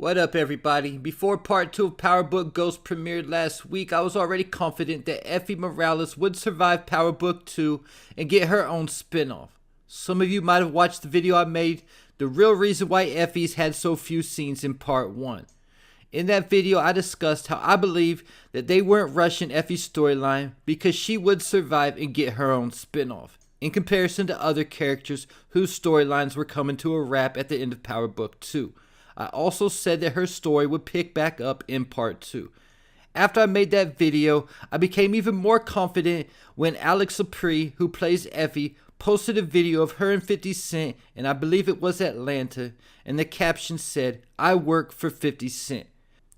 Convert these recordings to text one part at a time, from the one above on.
What up, everybody? Before part 2 of Power Book Ghost premiered last week, I was already confident that Effie Morales would survive Power Book 2 and get her own spin-off. Some of you might have watched the video I made, the real reason why Effie's had so few scenes in part 1. In that video, I discussed how I believe that they weren't rushing Effie's storyline because she would survive and get her own spin-off, in comparison to other characters whose storylines were coming to a wrap at the end of Power Book 2. I also said that her story would pick back up in part 2. After I made that video, I became even more confident when Alex Apri, who plays Effie, posted a video of her and 50 Cent, and I believe it was Atlanta, and the caption said, "I work for 50 Cent.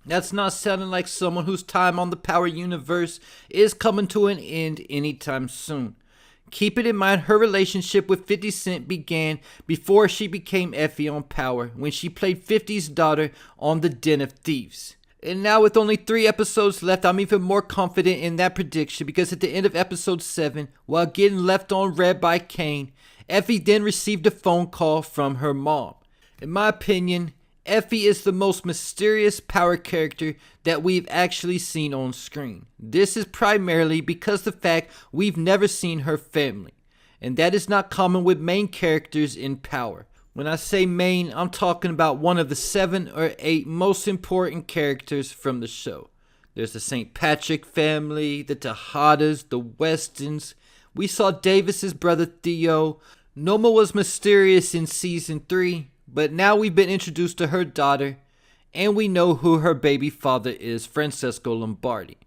That's not sounding like someone whose time on the Power universe is coming to an end anytime soon. Keep it in mind, her relationship with 50 Cent began before she became Effie on Power, when she played 50's daughter on The Den of Thieves. And now with only 3 episodes left, I'm even more confident in that prediction, because at the end of episode 7, while getting left on red by Kane, Effie then received a phone call from her mom. In my opinion, Effie is the most mysterious Power character that we've actually seen on screen. This is primarily because the fact we've never seen her family, and that is not common with main characters in Power. When I say main, I'm talking about one of the 7 or 8 most important characters from the show. There's the St. Patrick family, the Tejadas, the Westons. We saw Davis's brother Theo. Noma was mysterious in season 3. But now we've been introduced to her daughter, and we know who her baby father is, Francesco Lombardi.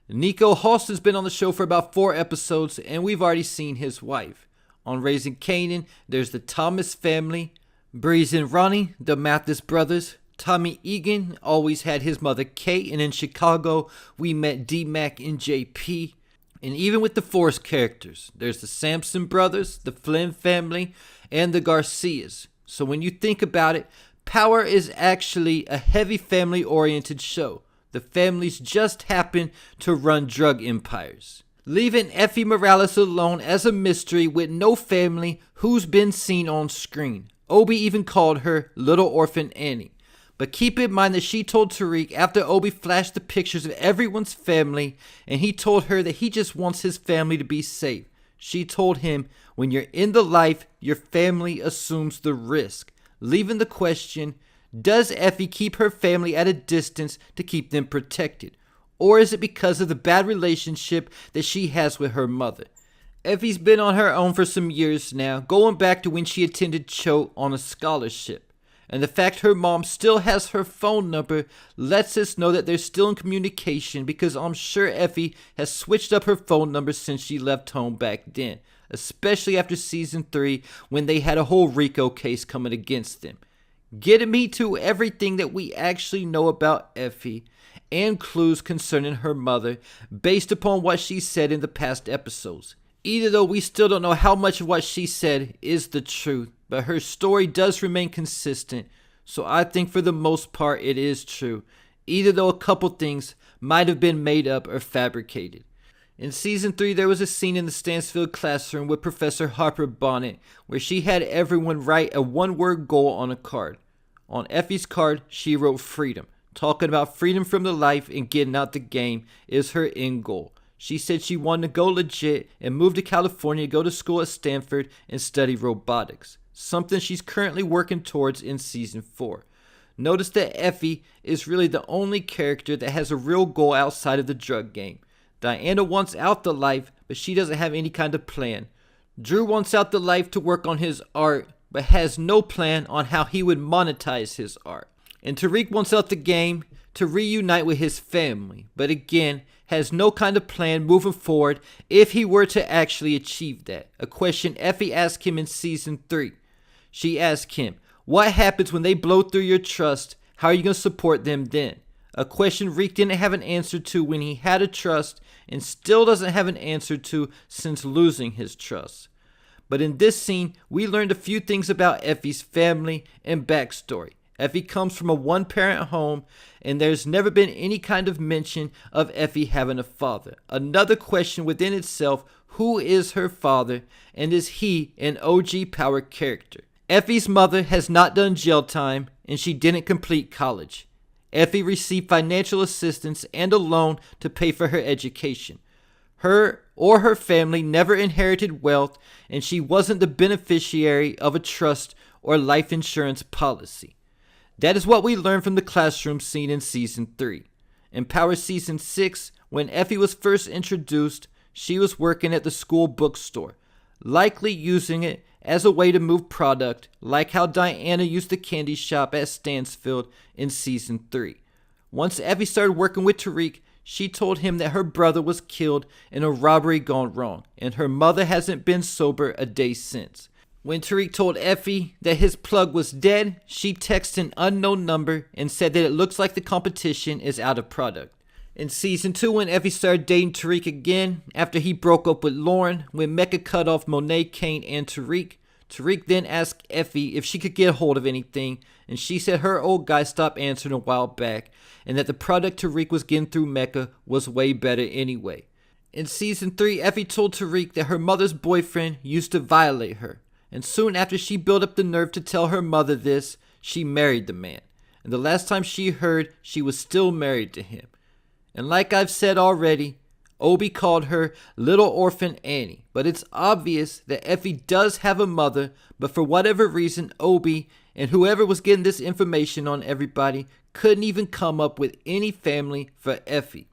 Nico Halston's been on the show for about 4 episodes, and we've already seen his wife. On Raising Kanan, there's the Thomas family, Breeze and Ronnie, the Mathis brothers. Tommy Egan always had his mother Kate, and in Chicago, we met D-Mac and JP. And even with the Force characters, there's the Sampson brothers, the Flynn family, and the Garcias. So when you think about it, Power is actually a heavy family-oriented show. The families just happen to run drug empires, leaving Effie Morales alone as a mystery with no family who's been seen on screen. Obi even called her Little Orphan Annie. But keep in mind that she told Tariq after Obi flashed the pictures of everyone's family, and he told her that he just wants his family to be safe. She told him, when you're in the life, your family assumes the risk, leaving the question, does Effie keep her family at a distance to keep them protected? Or is it because of the bad relationship that she has with her mother? Effie's been on her own for some years now, going back to when she attended Choate on a scholarship. And the fact her mom still has her phone number lets us know that they're still in communication, because I'm sure Effie has switched up her phone number since she left home back then, especially after season 3 when they had a whole RICO case coming against them. Getting me to everything that we actually know about Effie and clues concerning her mother based upon what she said in the past episodes. Even though we still don't know how much of what she said is the truth, but her story does remain consistent, so I think for the most part it is true, even though a couple things might have been made up or fabricated. In season 3, there was a scene in the Stansfield classroom with Professor Harper Bonnet where she had everyone write a one-word goal on a card. On Effie's card, she wrote freedom, talking about freedom from the life and getting out the game is her end goal. She said she wanted to go legit and move to California, go to school at Stanford, and study robotics, something she's currently working towards in season 4. Notice that Effie is really the only character that has a real goal outside of the drug game. Diana wants out the life, but she doesn't have any kind of plan. Drew wants out the life to work on his art, but has no plan on how he would monetize his art. And Tariq wants out the game to reunite with his family, but again, has no kind of plan moving forward if he were to actually achieve that. A question Effie asked him in season 3. She asked him, what happens when they blow through your trust? How are you going to support them then? A question Reek didn't have an answer to when he had a trust, and still doesn't have an answer to since losing his trust. But in this scene, we learned a few things about Effie's family and backstory. Effie comes from a one-parent home, and there's never been any kind of mention of Effie having a father. Another question within itself, who is her father, and is he an OG Power character? Effie's mother has not done jail time and she didn't complete college. Effie received financial assistance and a loan to pay for her education. Her or her family never inherited wealth, and she wasn't the beneficiary of a trust or life insurance policy. That is what we learned from the classroom scene in Season 3. In Power Season 6, when Effie was first introduced, she was working at the school bookstore, likely using it as a way to move product, like how Diana used the candy shop at Stansfield in Season 3. Once Effie started working with Tariq, she told him that her brother was killed in a robbery gone wrong, and her mother hasn't been sober a day since. When Tariq told Effie that his plug was dead, she texted an unknown number and said that it looks like the competition is out of product. In Season 2, when Effie started dating Tariq again, after he broke up with Lauren, when Mecca cut off Monet, Kane, and Tariq, Tariq then asked Effie if she could get a hold of anything, and she said her old guy stopped answering a while back, and that the product Tariq was getting through Mecca was way better anyway. In Season 3, Effie told Tariq that her mother's boyfriend used to violate her, and soon after she built up the nerve to tell her mother this, she married the man. And the last time she heard, she was still married to him. And like I've said already, Obi called her Little Orphan Annie, but it's obvious that Effie does have a mother, but for whatever reason, Obi and whoever was getting this information on everybody couldn't even come up with any family for Effie.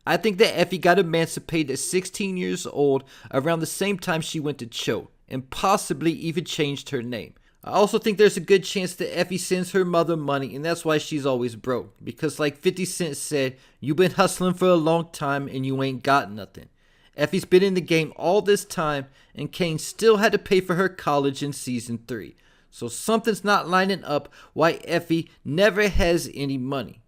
I think that Effie got emancipated at 16 years old around the same time she went to Cho, and possibly even changed her name. I also think there's a good chance that Effie sends her mother money, and that's why she's always broke. Because like 50 Cent said, you've been hustling for a long time and you ain't got nothing. Effie's been in the game all this time, and Kane still had to pay for her college in Season 3. So something's not lining up why Effie never has any money.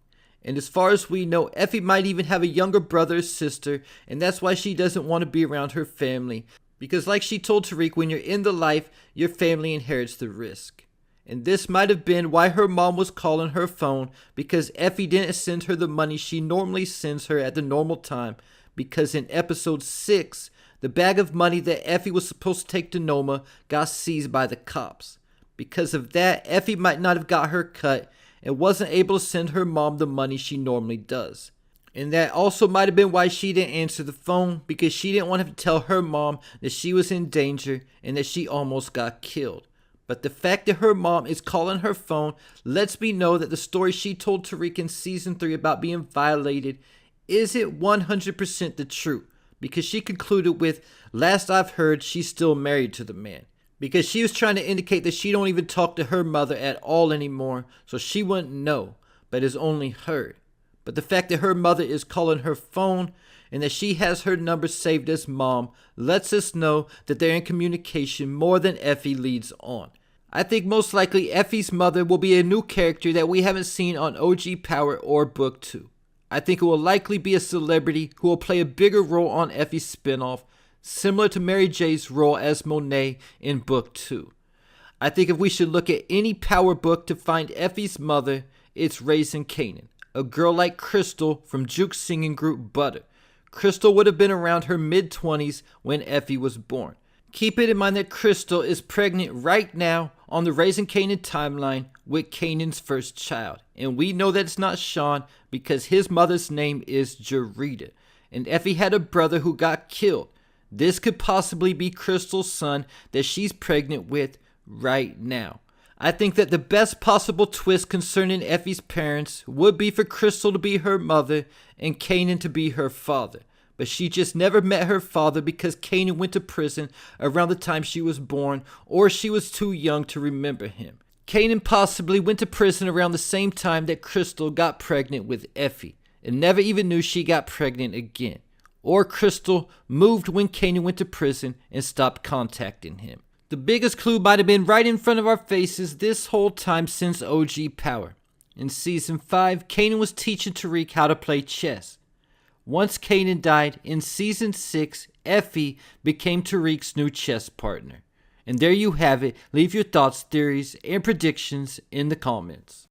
And as far as we know, Effie might even have a younger brother or sister, and that's why she doesn't want to be around her family. Because like she told Tariq, when you're in the life, your family inherits the risk. And this might have been why her mom was calling her phone, because Effie didn't send her the money she normally sends her at the normal time. Because in episode 6, the bag of money that Effie was supposed to take to Noma got seized by the cops. Because of that, Effie might not have got her cut and wasn't able to send her mom the money she normally does. And that also might have been why she didn't answer the phone, because she didn't want to have to tell her mom that she was in danger and that she almost got killed. But the fact that her mom is calling her phone lets me know that the story she told Tariq in Season 3 about being violated isn't 100% the truth, because she concluded with, last I've heard, she's still married to the man. Because she was trying to indicate that she don't even talk to her mother at all anymore, so she wouldn't know, but is only heard. But the fact that her mother is calling her phone and that she has her number saved as mom lets us know that they're in communication more than Effie leads on. I think most likely Effie's mother will be a new character that we haven't seen on OG Power or Book 2. I think it will likely be a celebrity who will play a bigger role on Effie's spinoff, similar to Mary J's role as Monet in Book 2. I think if we should look at any Power book to find Effie's mother, it's Raising Kanan. A girl like Crystal from Juke's singing group Butter. Crystal would have been around her mid-20s when Effie was born. Keep it in mind that Crystal is pregnant right now on the Raising Kanan timeline with Kanan's first child. And we know that it's not Sean because his mother's name is Jarita. And Effie had a brother who got killed. This could possibly be Crystal's son that she's pregnant with right now. I think that the best possible twist concerning Effie's parents would be for Crystal to be her mother and Kanan to be her father. But she just never met her father because Kanan went to prison around the time she was born, or she was too young to remember him. Kanan possibly went to prison around the same time that Crystal got pregnant with Effie and never even knew she got pregnant again. Or Crystal moved when Kanan went to prison and stopped contacting him. The biggest clue might have been right in front of our faces this whole time since OG Power. In Season 5, Kanan was teaching Tariq how to play chess. Once Kanan died, in Season 6, Effie became Tariq's new chess partner. And there you have it. Leave your thoughts, theories, and predictions in the comments.